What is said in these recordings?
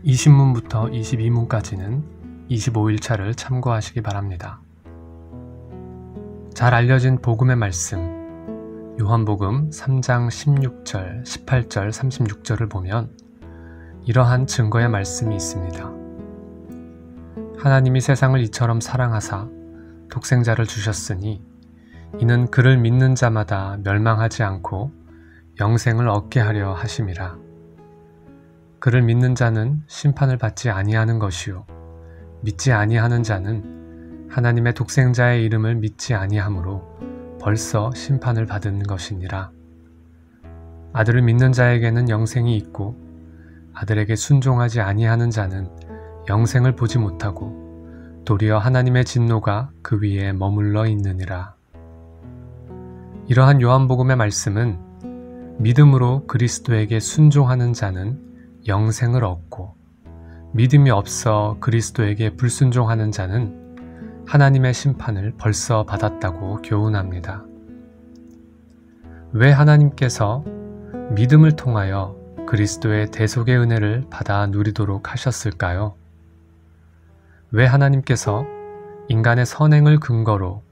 20문부터 22문까지는 25일차를 참고하시기 바랍니다. 잘 알려진 복음의 말씀, 요한복음 3장 16절, 18절, 36절을 보면 이러한 증거의 말씀이 있습니다. 하나님이 세상을 이처럼 사랑하사 독생자를 주셨으니 이는 그를 믿는 자마다 멸망하지 않고 영생을 얻게 하려 하심이라. 그를 믿는 자는 심판을 받지 아니하는 것이요 믿지 아니하는 자는 하나님의 독생자의 이름을 믿지 아니하므로 벌써 심판을 받은 것이니라. 아들을 믿는 자에게는 영생이 있고 아들에게 순종하지 아니하는 자는 영생을 보지 못하고 도리어 하나님의 진노가 그 위에 머물러 있느니라. 이러한 요한복음의 말씀은 믿음으로 그리스도에게 순종하는 자는 영생을 얻고 믿음이 없어 그리스도에게 불순종하는 자는 하나님의 심판을 벌써 받았다고 교훈합니다. 왜 하나님께서 믿음을 통하여 그리스도의 대속의 은혜를 받아 누리도록 하셨을까요? 왜 하나님께서 인간의 선행을 근거로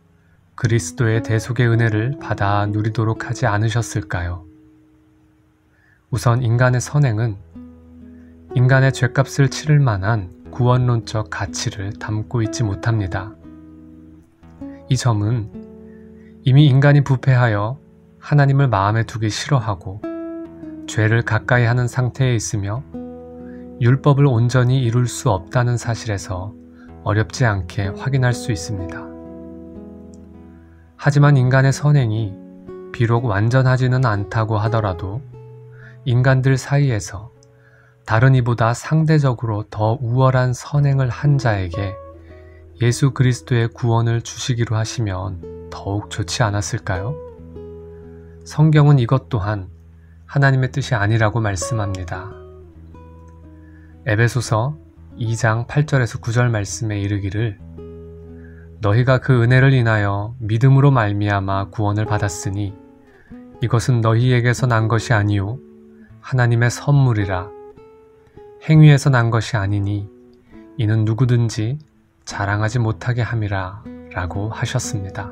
그리스도의 대속의 은혜를 받아 누리도록 하지 않으셨을까요? 우선 인간의 선행은 인간의 죗값을 치를 만한 구원론적 가치를 담고 있지 못합니다. 이 점은 이미 인간이 부패하여 하나님을 마음에 두기 싫어하고 죄를 가까이 하는 상태에 있으며 율법을 온전히 이룰 수 없다는 사실에서 어렵지 않게 확인할 수 있습니다. 하지만 인간의 선행이 비록 완전하지는 않다고 하더라도 인간들 사이에서 다른 이보다 상대적으로 더 우월한 선행을 한 자에게 예수 그리스도의 구원을 주시기로 하시면 더욱 좋지 않았을까요? 성경은 이것 또한 하나님의 뜻이 아니라고 말씀합니다. 에베소서 2장 8절에서 9절 말씀에 이르기를 너희가 그 은혜를 인하여 믿음으로 말미암아 구원을 받았으니 이것은 너희에게서 난 것이 아니요 하나님의 선물이라. 행위에서 난 것이 아니니 이는 누구든지 자랑하지 못하게 함이라 라고 하셨습니다.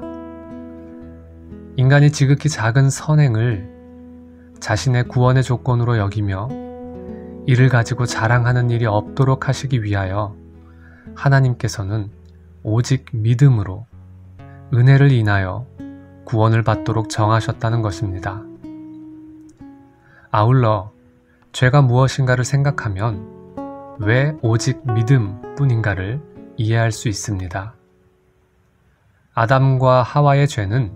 인간이 지극히 작은 선행을 자신의 구원의 조건으로 여기며 이를 가지고 자랑하는 일이 없도록 하시기 위하여 하나님께서는 오직 믿음으로 은혜를 인하여 구원을 받도록 정하셨다는 것입니다. 아울러 죄가 무엇인가를 생각하면 왜 오직 믿음뿐인가를 이해할 수 있습니다. 아담과 하와의 죄는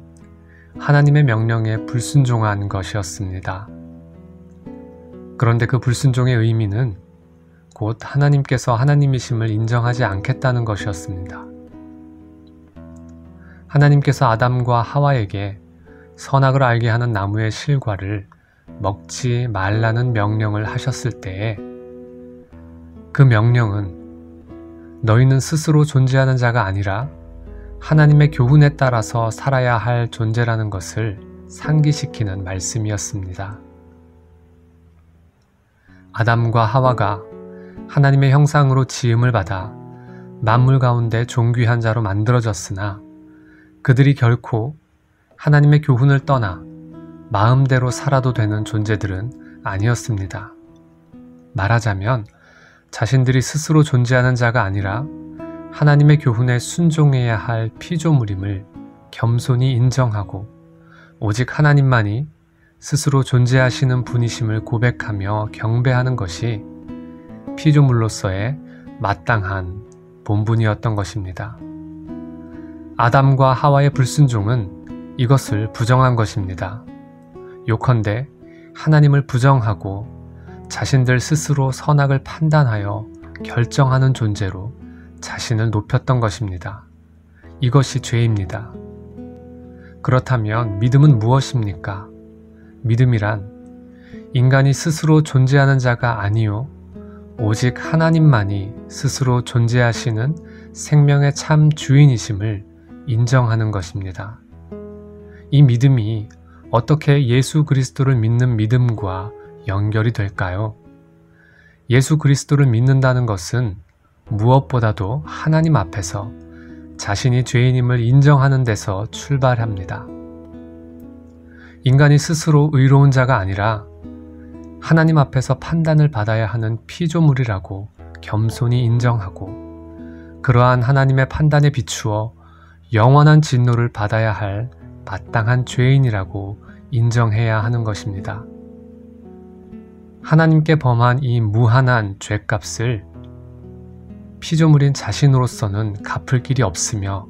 하나님의 명령에 불순종한 것이었습니다. 그런데 그 불순종의 의미는 곧 하나님께서 하나님이심을 인정하지 않겠다는 것이었습니다. 하나님께서 아담과 하와에게 선악을 알게 하는 나무의 실과를 먹지 말라는 명령을 하셨을 때에 그 명령은 너희는 스스로 존재하는 자가 아니라 하나님의 교훈에 따라서 살아야 할 존재라는 것을 상기시키는 말씀이었습니다. 아담과 하와가 하나님의 형상으로 지음을 받아 만물 가운데 존귀한 자로 만들어졌으나 그들이 결코 하나님의 교훈을 떠나 마음대로 살아도 되는 존재들은 아니었습니다. 말하자면 자신들이 스스로 존재하는 자가 아니라 하나님의 교훈에 순종해야 할 피조물임을 겸손히 인정하고 오직 하나님만이 스스로 존재하시는 분이심을 고백하며 경배하는 것이 피조물로서의 마땅한 본분이었던 것입니다. 아담과 하와의 불순종은 이것을 부정한 것입니다. 요컨대 하나님을 부정하고 자신들 스스로 선악을 판단하여 결정하는 존재로 자신을 높였던 것입니다. 이것이 죄입니다. 그렇다면 믿음은 무엇입니까? 믿음이란 인간이 스스로 존재하는 자가 아니요 오직 하나님만이 스스로 존재하시는 생명의 참 주인이심을 인정하는 것입니다. 이 믿음이 어떻게 예수 그리스도를 믿는 믿음과 연결이 될까요? 예수 그리스도를 믿는다는 것은 무엇보다도 하나님 앞에서 자신이 죄인임을 인정하는 데서 출발합니다. 인간이 스스로 의로운 자가 아니라 하나님 앞에서 판단을 받아야 하는 피조물이라고 겸손히 인정하고 그러한 하나님의 판단에 비추어 영원한 진노를 받아야 할 마땅한 죄인이라고 인정해야 하는 것입니다. 하나님께 범한 이 무한한 죄값을 피조물인 자신으로서는 갚을 길이 없으며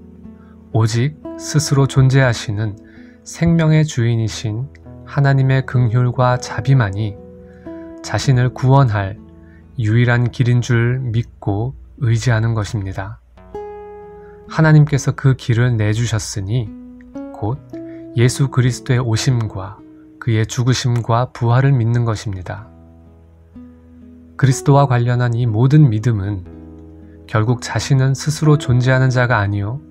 오직 스스로 존재하시는 생명의 주인이신 하나님의 긍휼과 자비만이 자신을 구원할 유일한 길인 줄 믿고 의지하는 것입니다. 하나님께서 그 길을 내주셨으니 곧 예수 그리스도의 오심과 그의 죽으심과 부활을 믿는 것입니다. 그리스도와 관련한 이 모든 믿음은 결국 자신은 스스로 존재하는 자가 아니요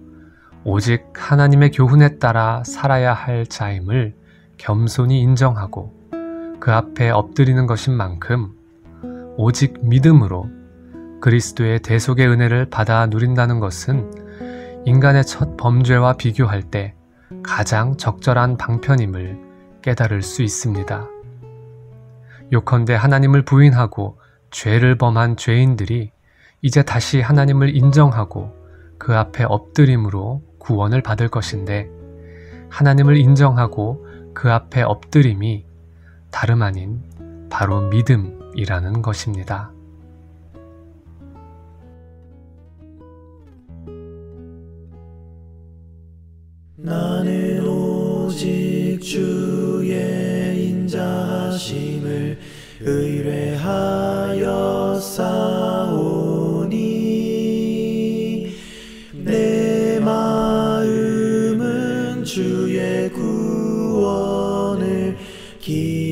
오직 하나님의 교훈에 따라 살아야 할 자임을 겸손히 인정하고 그 앞에 엎드리는 것인 만큼 오직 믿음으로 그리스도의 대속의 은혜를 받아 누린다는 것은 인간의 첫 범죄와 비교할 때 가장 적절한 방편임을 깨달을 수 있습니다. 요컨대 하나님을 부인하고 죄를 범한 죄인들이 이제 다시 하나님을 인정하고 그 앞에 엎드림으로 구원을 받을 것인데 하나님을 인정하고 그 앞에 엎드림이 다름 아닌 바로 믿음이라는 것입니다. 나는 오직 주의 인자하심을 의뢰하여 싸우니 내 마음은 주의 구원을 기다리고